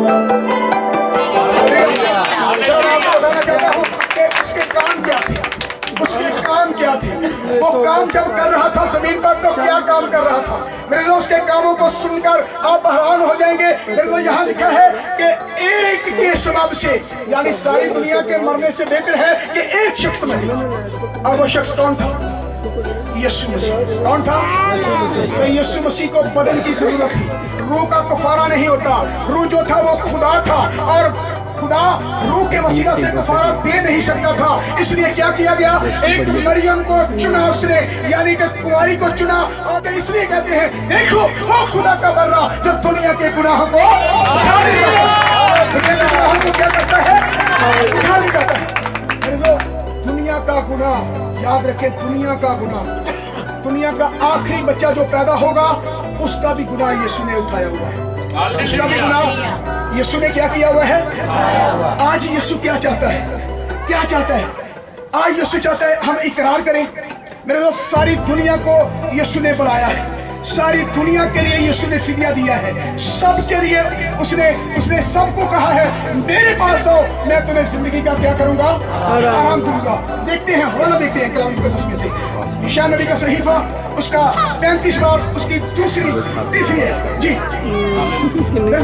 आपको बताना चाहता हूँ कि उसके काम क्या थे, उसके काम क्या थे। वो काम जब कर रहा था जमीन पर तो क्या काम कर रहा था। मेरे दोस्त के कामों को सुनकर आप हैरान हो जाएंगे। मेरे को यहाँ लिखा है कि एक के सबब से, यानी सारी दुनिया के मरने से बेहतर है कि एक शख्स मरे। और वो शख्स कौन था? यीशु मसीह। कौन था? तो यीशु मसीह को बदन की जरूरत थी, रूह का कफारा नहीं होता। रूह जो था वो खुदा था और खुदा रूह के वसीला से कफारा दे नहीं सकता था। इसलिए क्या किया गया? एक मरियम को चुना उसने, यानी कि कुंवारी को चुना। और इसलिए कहते हैं देखो वो खुदा का बर्रा जो दुनिया के गुनाहों को उठा लेता है। दुनिया के गुनाहों को क्या करता है? उठा लेता है। दुनिया का गुनाह याद रखे, दुनिया का गुनाह, दुनिया का आखिरी बच्चा जो पैदा होगा उसका भी गुनाह यीशु ने उठाया हुआ है। उसका भी गुनाह यीशु ने क्या किया हुआ है। आज यीशु क्या चाहता है? क्या चाहता है? आज यीशु चाहता है हम इकरार करें। मेरे दोस्त, सारी दुनिया को यीशु ने बुलाया है, सारी दुनिया के लिए यीशु ने फिदिया दिया है, सबके लिए उसने सबको कहा है मेरे पास आओ, मैं तुम्हें जिंदगी का क्या करूंगा? आराम दूंगा। देखते हैं हवाला देखते हैं कलाम मुकद्दस में से ईशा नबी का सहीफा उसका 35 बार उसकी तीसरी है जी।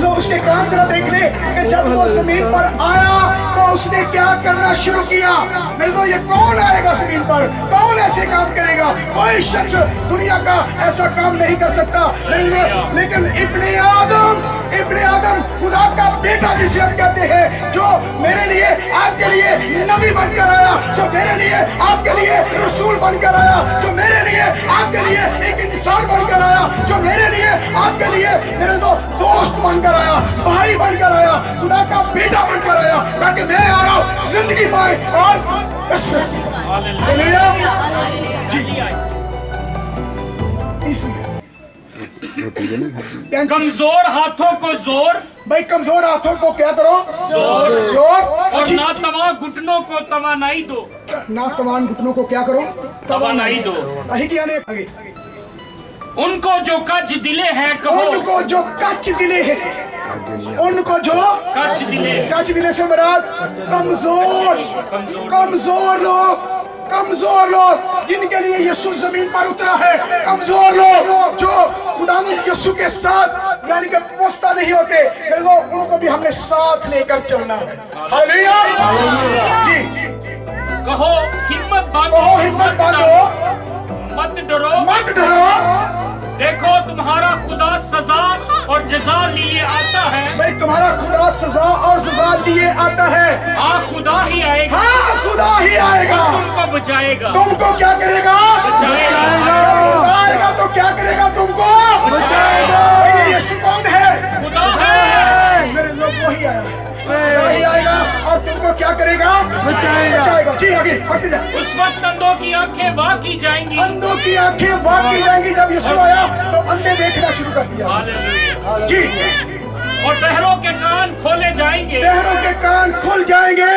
उसके काम जरा देख ले कि जब वो जमीन पर आया तो उसने क्या करना शुरू किया। मेरे को ये कौन आएगा जमीन पर, कौन ऐसे काम करेगा? कोई शख्स दुनिया का ऐसा काम नहीं कर सकता। लेकिन इब्ने आदम खुदा का बेटा जिसे हम कहते हैं, जो मेरे लिए आपके लिए नबी बनकर आया, जो मेरे लिए आपके लिए रसूल बनकर आया, जो मेरे लिए आपके लिए एक इंसान बनकर आया, जो मेरे लिए आपके लिए मेरे दोस्त बनकर आया, भाई बनकर आया, खुदा का बेटा बनकर आया, ताकि मैं आ रहा हूँ जिंदगी पाए और कमजोर हाथों को जोर। भाई कमजोर हाथों को क्या करो? जोर। और नातवा घुटनों को तवानाई दो। नातवान घुटनों को क्या करो? तवानाई दो। आगे उनको जो कच दिले हैं कहो, उनको जो कच दिले हैं, उनको जो कच दिले से मुराद कमजोर लोग जिनके लिए यीशु जमीन पर उतरा है, कमजोर लोग जो खुदावंद यीशु के साथ यानी कि पुस्ता नहीं होते, उनको भी हमने साथ लेकर चलना है। हालेलुया जी। कहो हिम्मत बांधो, मत डरो। देखो तुम्हारा खुदा सजा और जजा लिए आता है। भाई तुम्हारा खुदा सजा और जजा लिए आता है। हाँ खुदा ही आएगा, खुदा ही आएगा, तुमको बचाएगा। तुमको क्या करेगा? बचाएगा। आएगा तो क्या करेगा? तुमको बचाएगा। ये यीशु कौन है? खुदा है। मेरे लोग वही आएगा और तुमको क्या करेगा? बचाएगा। जी आगे बढ़ते जाए। उस वक्त अंधों की आंखें वाक की जाएंगी। अंधों की आंखें वाक की जाएंगी। जब यीशु आया तो अंधे देखना शुरू कर दिया जी। और बहरों के कान खोले जाएंगे। बहरों के कान खुल जाएंगे।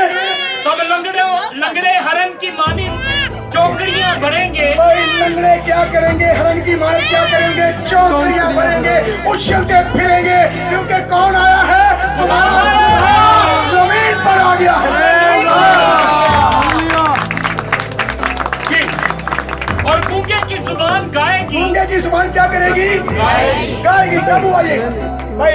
तब लंगड़े हरन की मानी चौकड़ियां भरेंगे। लंगड़े क्या करेंगे? हरन की मानी क्या करेंगे? चौकड़ियां भरेंगे, उछलते फिरेंगे, क्योंकि कौन आया है? जमीन पर आ गया है जी। और गूंगे की जुबान गाएगी। गूंगे की जुबान क्या करेगी? गाएगी। कब हुआ ये? भाई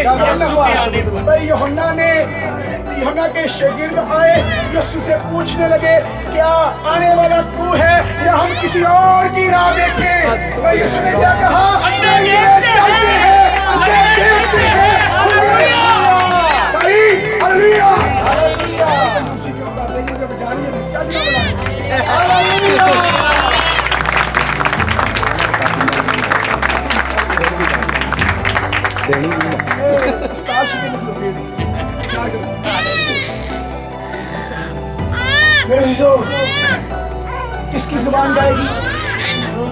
यूहन्ना के शागिर्द आए, यीशु से पूछने लगे क्या आने वाला तू है या हम किसी और की राह देखें? भाई यीशु ने क्या कहा? किसकी जुबान गाएगी?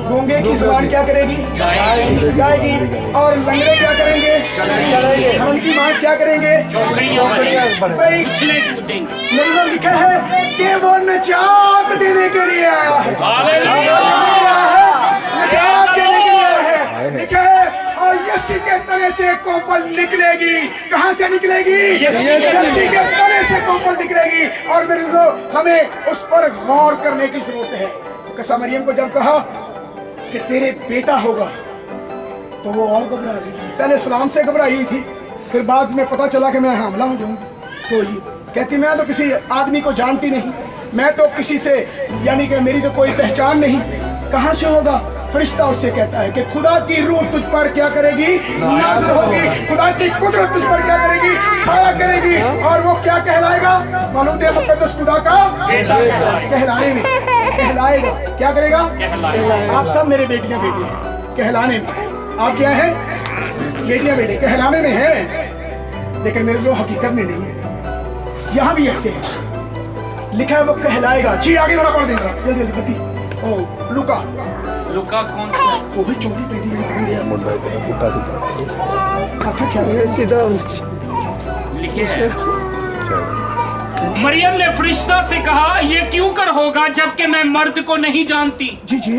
गूंगे की जुबान क्या करेगी? गाएगी। और लंगड़े क्या करेंगे? चलेंगे। हरन की मां क्या करेंगे? भाई लिखा है कि वो निजात देने के लिए आया है। निजात देने के लिए आया है। लिखा है और रस्सी के तने से कोमल निकलेगी। कहां से निकलेगी? रस्सी के तने से कोमल निकलेगी। और मेरे दोस्तों, हमें उस पर गौर करने की जरूरत है। कसा मरियम को जब कहा कि तेरे बेटा होगा, तो वो और घबरा गई। पहले सलाम से घबराई थी, फिर बाद में पता चला कि मैं हामला हो जाऊंगी। तो ये कहती, मैं तो किसी आदमी को जानती नहीं, मैं तो किसी से, यानी कि मेरी तो कोई पहचान नहीं, कहां से होगा? फरिश्ता उससे कहता है कि खुदा की रूह तुझ पर क्या करेगी? नाज़िल होगी। खुदा की कुदरत तुझ पर क्या करेगी? साया करेगी। और वो क्या कहलाएगा? मौलूद मुक़द्दस खुदा का कहलाने में कहलाएगा। क्या करेगा? आप सब मेरे बेटियां बेटी हैं, कहलाने में। आप क्या है? बेटियां बेटे, कहलाने में है, लेकिन मेरे लोग हकीकत में नहीं है। यहाँ भी ऐसे है, लिखा है वो कहलाएगा। जी आगे जरा पढ़ देना जल्दी जल्दी। ओ लुका कौन सा? वही चौथी बेटी सीधा लिखे है। मरियम ने फरिश्ता से कहा, ये क्यों कर होगा जबकि मैं मर्द को नहीं जानती? जी जी।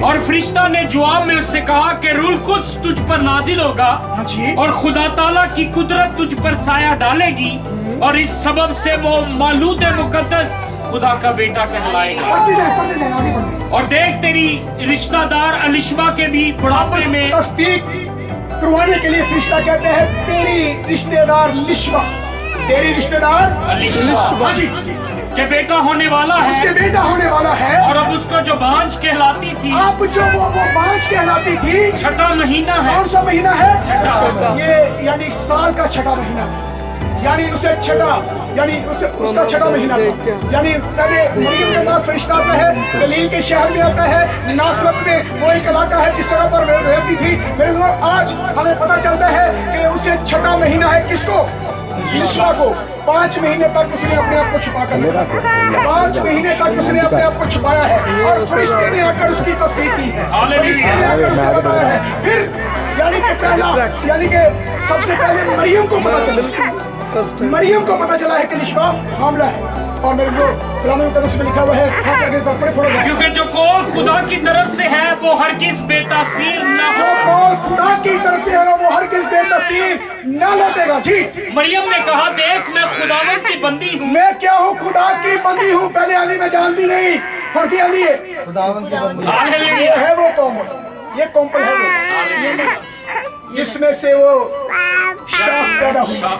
और फरिश्ता ने जवाब में उससे कहा कि रूह कुद्स तुझ पर नाजिल होगा हाँ जी। और खुदा ताला की कुदरत तुझ पर साया डालेगी और इस सबब से वो मौलूद मुक़द्दस खुदा का बेटा कहलाएगा। पढ़ते जाए आगे बढ़ते। और देख, तेरी रिश्तेदार अलिशबा के भी बुढ़ापे में तस्दीक करवाने के लिए फरिश्ता कहते हैं तेरी रिश्तेदार लिशबा, तेरी रिश्तेदार अलिशबा हाँ जी, के बेटा होने वाला उसके है। बेटा होने वाला है। और अब उसको जो बांझ कहलाती थी, आप जो वो बांझ कहलाती थी, छठा महीना है। कौन सा महीना है? छठा। ये यानी साल का छठा महीना था, यानी उसे छठा, यानी उसे उसका छठा महीना था। यानी पहले मरियम के बाद फरिश्ता आता है, गलील के शहर में आता है, नासरत में वो एक इलाका है जिस जगह पर रहती थी। मेरे दोस्त, आज हमें पता चलता है कि उसे छठा महीना है। किसको? लिशबा को। 5 महीने तक उसने अपने आप को छुपा कर रखा। 5 महीने तक उसने अपने आप को छुपाया है और फरिश्ते ने आकर उसकी तस्दीक की है। फरिश्ते ने आकर उसे बताया है। फिर यानी कि पहला, यानी कि सबसे पहले मरियम को पता चला है कि लिशबा हामला है। और मेरे को कलाम मुक़द्दस में लिखा हुआ है, क्योंकि जो कौल खुदा की तरफ से है वो हरगिज़ बेतासीर न जो हो। कौल खुदा की तरफ से है वो हरगिज़ बेतासीर न लौटेगा। जी। मरियम ने कहा, देख मैं खुदावंद की बंदी हूँ। मैं क्या हूँ? खुदा की बंदी हूँ। पहले आली मैं जानती नहीं, और क्या आली है? ये है वो कोमल, ये कोमल है वो, जिसमें से वो शाख पैदा हुआ।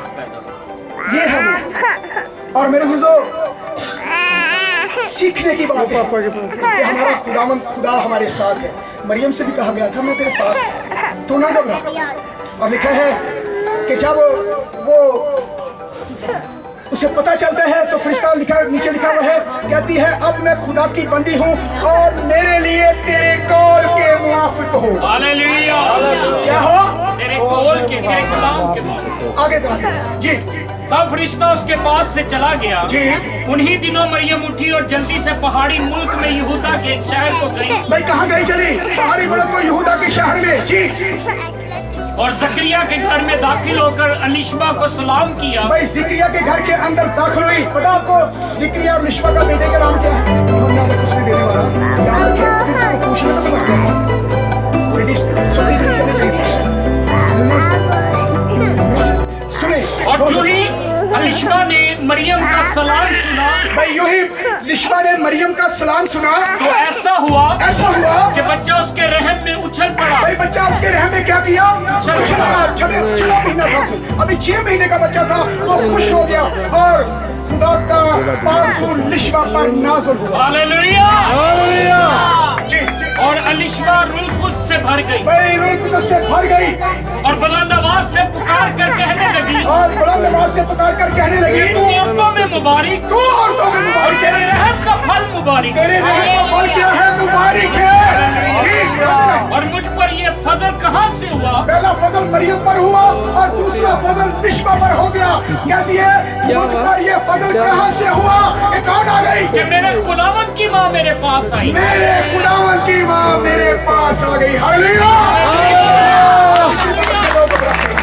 ये है वो। और मेरे दोस्तों, सीखने की बात है कि हमारा खुदावंद खुदा हमारे साथ है। मरियम से भी कहा गया था, मैं तेरे साथ हूं, तू ना घबरा। और लिखा है कि जब वो उसे पता चलता है तो फरिश्ता नीचे लिखा हुआ है, कहती है अब मैं खुदा की बंदी हूँ और मेरे लिए तेरे कौल के मुआफिक हो। हालेलुया। क्या हो? तेरे कौल के, तेरे कलाम के मुआफिक। आगे बढ़ते जी। तब फरिश्ता उसके पास से चला गया। जी। उन्हीं दिनों मरियम उठी और जल्दी से पहाड़ी मुल्क में यहूदा के एक शहर को गई। भाई कहाँ गई चली? पहाड़ी मुल्क को, यहूदा के शहर में। जी। और जकरिया के घर में दाखिल होकर अलिशबा को सलाम किया। भाई जिक्रिया के घर के अंदर दाखिल हुई। पता आपको जिक्रिया और निश्बा का बेटे का नाम क्या है? यूहन्ना में कुछ नहीं देने वाला, याद रखे। अभी तुमको पूछने का पता क्या? बेटी सुनी नहीं समझ रही। सुने। और जो ही अलिशबा ने मरियम का सलाम सुना, भाई यूं ही लिशबा ने मरियम का सलाम सुना तो ऐसा हुआ कि बच्चा उसके रहम में उछल पड़ा। भाई बच्चा उसके रहम में क्या किया? उछल पड़ा। 6 महीना था उसे, अभी 6 महीने का बच्चा था। वो खुश हो गया और खुदा का पाक लिशबा पर नाज़िल हुआ। हालेलुया। जी। और अलिशबा रूह कुद्स से भर गई। भाई रूह कुद्स से भर गई और बुलंद आवाज से पुकार कर कहने लगी, और बुलंद आवाज से पुकार कर कहने लगी, तू औरतों में मुबारक, तू औरतों में मुबारक तेरे है। रहम का फल मुबारक, तेरे रहम का फल क्या है? मुबारक है। ठीक। और मुझ पर ये फजल कहाँ से हुआ? पहला फजल मरियम पर हुआ और दूसरा फजल लिशबा पर हो गया। कहती है मुझ पर ये फजल कहाँ से हुआ? एक कौन आ गई? कि मेरे खुदावंद की माँ मेरे पास आई। मेरे खुदावंद की माँ मेरे पास आ गई। हालेलुया। इसी बात से लोग घबराते हैं।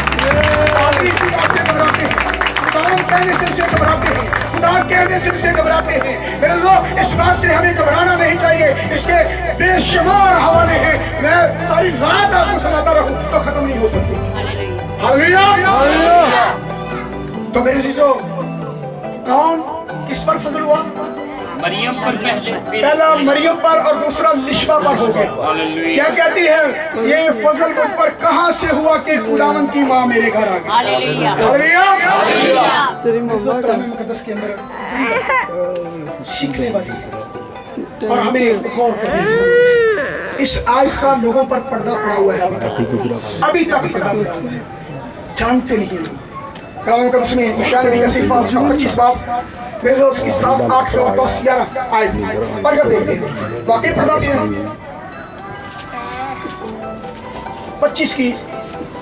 आदमी इसी बात से घबराते हैं। खुदावंद कहने से उसे घबराते हैं। खुदा के देखने से उसे घबराते हैं। मेरे दोस्तों, इस बात से हमें घबराना नहीं चाहिए। इसके बेशुमार हवाले हैं, मैं सारी रात आपको सुनाता रहूं तो खत्म नहीं हो सकती। हालेलुया। तो मेरे चीजों, कौन किस पर फजल हुआ? मरियम पर पहले, पहला मरियम पर और दूसरा लिशबा पर हो गया। हालेलुया। क्या कहती है? ये फजल मुझ पर कहां से हुआ कि खुदावंद की मां मेरे घर आ गई। हालेलुया। हालेलुया। तेरी मम्मा का कलाम मुकद्दस के अंदर सीखने वाली है और हमें गौर करने की जरूरत है। इस आयत का लोगों पर पर्दा पड़ा हुआ है, अभी तक पर्दा पड़ा हुआ है, जानते नहीं लोग। कलाम मुकद्दस में यशायाह नबी का सिफा 25 बाब मेरे दोस्त की 7, 8, 9, 10, 11 आयत पढ़कर देखते हैं। वाकई पर्दा क्या है? 25 की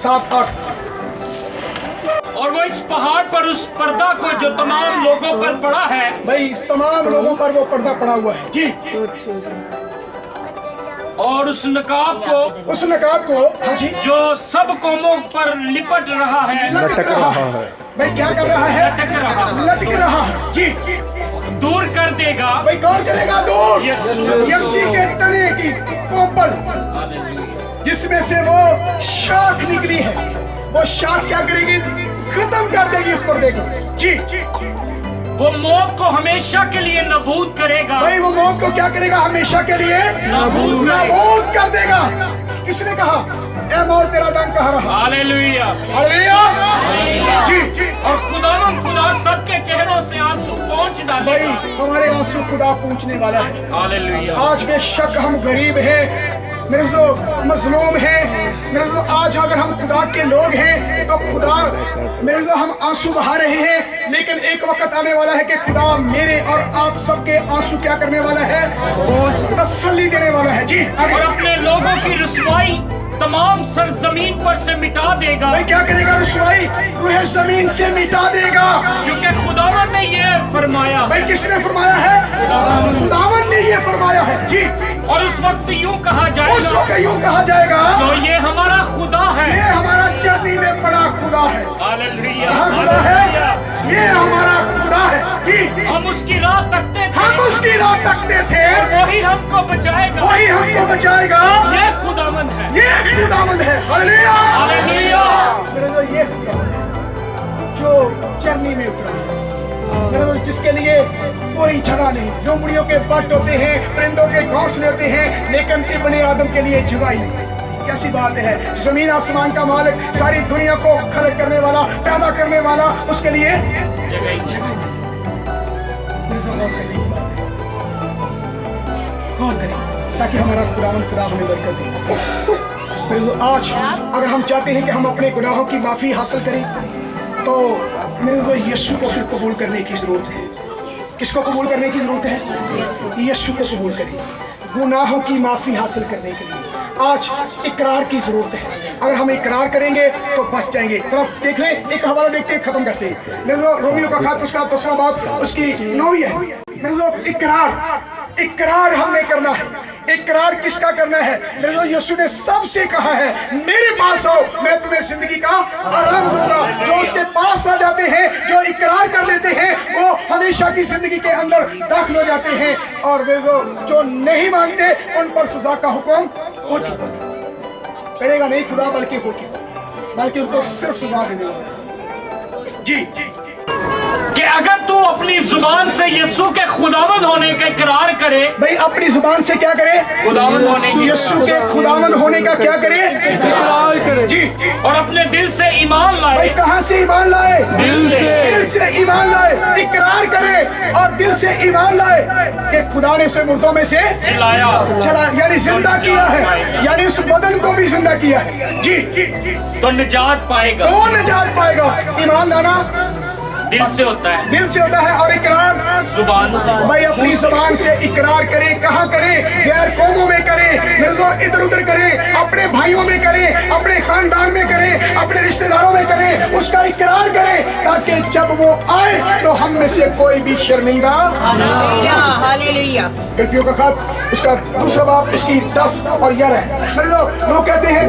7, 8। और वो इस पहाड़ पर उस पर्दा को जो तमाम लोगों पर पड़ा है, भाई तमाम लोगों पर वो पर्दा पड़ा हुआ है जी। और उस नकाब को उस नकाब को, हाँ जी, जो सब कौमों पर लिपट रहा है, लटक रहा है। भाई क्या कर रहा है? लटक रहा है जी। दूर कर देगा। भाई कौन करेगा दूर? यीशु। यीशु के तने की कोपल जिसमें से वो शाख निकली है, वो शाख क्या करेगी? खत्म कर देगी उस पर्दे को जी। वो मौत को हमेशा के लिए नबूद करेगा। भाई वो मौत को क्या करेगा? हमेशा के लिए नाबूद कर देगा। किसने कहा? ए मौत तेरा डंक कहाँ रहा? हालेलुया। हालेलुया जी। और खुदा सबके चेहरों से आंसू पोंछ भाई डालेगा। हमारे आंसू खुदा पूछने वाला है। हालेलुया। आज बेशक हम गरीब हैं, मेरे जो मजलूम हैं, मेरे जो आज अगर हम खुदा के लोग हैं तो खुदा मेरे जो हम आंसू बहा रहे हैं, लेकिन एक वक्त आने वाला है कि खुदा मेरे और आप सबके आंसू क्या करने वाला है? तसल्ली देने वाला है जी। और अपने लोगों की रुसवाई तमाम सरजमीन पर से मिटा देगा। भाई क्या करेगा? रुसवाई रूह जमीन से मिटा देगा, क्योंकि खुदावन ने ये फरमाया। भाई किसने फरमाया है? खुदावन ने ये फरमाया है जी। और उस वक्त यूं कहा उस जाएगा, वक्त यूं कहा जाएगा, तो ये हमारा खुदा है। ये हमारा चरनी में बड़ा खुदा है। हालेलुया। कहाँ खुदा है? ये हमारा खुदा है जी। हम उसकी राह तकते थे, हम उसकी राह तकते थे, वही हमको बचाएगा। वही हमको बचाएगा। ये खुदावन है। ये खुदावंद है। हालेलुया। हालेलुया। मेरे दोस्त, ये खुदावंद है जो चरनी में उतरा है। मेरे दोस्त, जिसके लिए कोई जगह नहीं, लोमड़ियों के बट होते हैं, परिंदों के घोंसले होते हैं, लेकिन इब्ने आदम के लिए जगह ही नहीं। कैसी बात है? जमीन आसमान का मालिक, सारी दुनिया को खलक करने वाला, पैदा करने वाला, उसके लिए जगह ही। मेरे दोस्त, गौर करने की बात है। गौर करें ताकि हमारा खुदावंद खुदा हमें बरकत दे। मेरे दोस्त, आज अगर हम चाहते हैं कि हम अपने गुनाहों की माफी हासिल करें तो मेरे दोस्त यीशु को फिर कबूल करने की जरूरत है। किसको कबूल करने की जरूरत है? यीशु को कबूल करें गुनाहों की माफी हासिल करने के लिए। आज इकरार की जरूरत है। अगर हम इकरार करेंगे तो बच जाएंगे। तरफ देख लें, एक हवाला देखते हैं, खत्म करते हैं। मेरे दोस्त, रोमियो का खात उसका 10वां बाब उसकी 9वीं है। मेरे दोस्त, इकरार हमने करना है। इकरार किसका करना है? मेरे दोस्त, यीशु ने सबसे कहा है, मेरे पास आओ, मैं तुम्हें जिंदगी का आराम दूंगा। जो उसके पास आ जाते हैं, जो इकरार कर लेते हैं, वो हमेशा की जिंदगी के अंदर दाखिल हो जाते हैं। और मेरे दोस्त, जो नहीं मानते उन पर सजा का हुक्म हो चुका, करेगा नहीं खुदा, बल्कि हो चुका, बल्कि उनको सिर्फ सजा देने वाला जी। कि अगर तू अपनी जुबान से यीशु के खुदावंद होने का इकरार करे, भाई अपनी जुबान से क्या करे? खुदावंद होने की, यीशु के खुदावंद होने का क्या करे? इकरार करे जी। और अपने दिल से ईमान भाई लाए, कहाँ से ईमान लाए? दिल से। दिल से ईमान लाए, इकरार करे और दिल से ईमान लाए कि खुदा ने उसे मुर्दों में से चलाया, यानी जिंदा किया है, यानी उस बदन को भी जिंदा किया है जी। तो निजात पाएगा। कौन निजात पाएगा? ईमान लाना दिल से होता है, दिल से होता है, और इकरार जुबान से। भाई अपनी जुबान से इकरार करें। कहाँ करें? गैर कौमों में करें, मेरे दोस्त, इधर उधर करें, अपने भाइयों में करें, अपने खानदान में करें, अपने रिश्तेदारों में करें, उसका इकरार करें, ताकि जब वो आए तो हम में से कोई भी शर्मिंदा। हालेलुया। फिलिपियों का खत उसका दूसरा बाब उसकी 10 और 11 है। मेरे लोग कहते हैं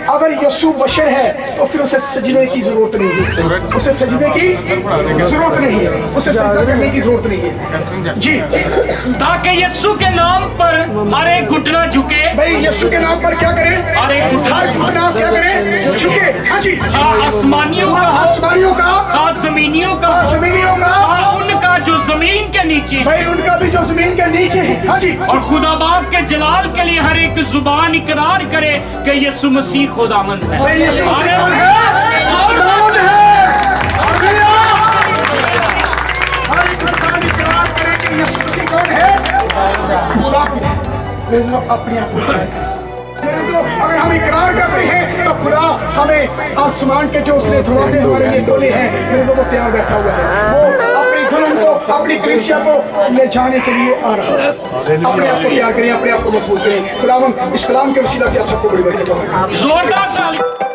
अगर यीशु बशर है तो फिर उसे सजदे की जरूरत नहीं है, उसे सजदे की जरूरत नहीं है, उसे सजदा करने की जरूरत नहीं है जी। ताकि यीशु के नाम पर हर एक घुटना झुके। भाई यीशु के नाम पर क्या करें? हर एक घुटना हर घुटना क्या करें? झुके। हाँ जी, आसमानियों का, आसमानियों का, खास जमीनियों का, जमीनियों का, उनका जो जमीन के नीचे, भाई उनका भी जो जमीन के नीचे है। हाँ जी, और खुदा बाप के जलाल के लिए हर एक जुबान इकरार करे कि यीशु मसीह खुदावंद है। भाई यीशु मसीह कौन है? खुदावंद है। हालेलुया। हर एक जुबान इकरार करे कि यीशु मसीह कौन है? खुदावंद है। मेरे लोग अपने आप को इकरार करें। मेरे लोग अगर हम इकरार करते हैं तो खुदा हमें आसमान के जो उसने दरवाजे हमारे लिए खोले हैं, मेरे लोगों को तैयार बैठा हुआ है। वो अपनी दुल्हन को, अपनी कलीसिया को ले जाने के लिए आ रहा है। अपने आप को तैयार करें, अपने आप को मजबूत करें। खुदावंद इस कलाम के वसीला से आप सबको बड़ी बड़ी जोरदार ताली।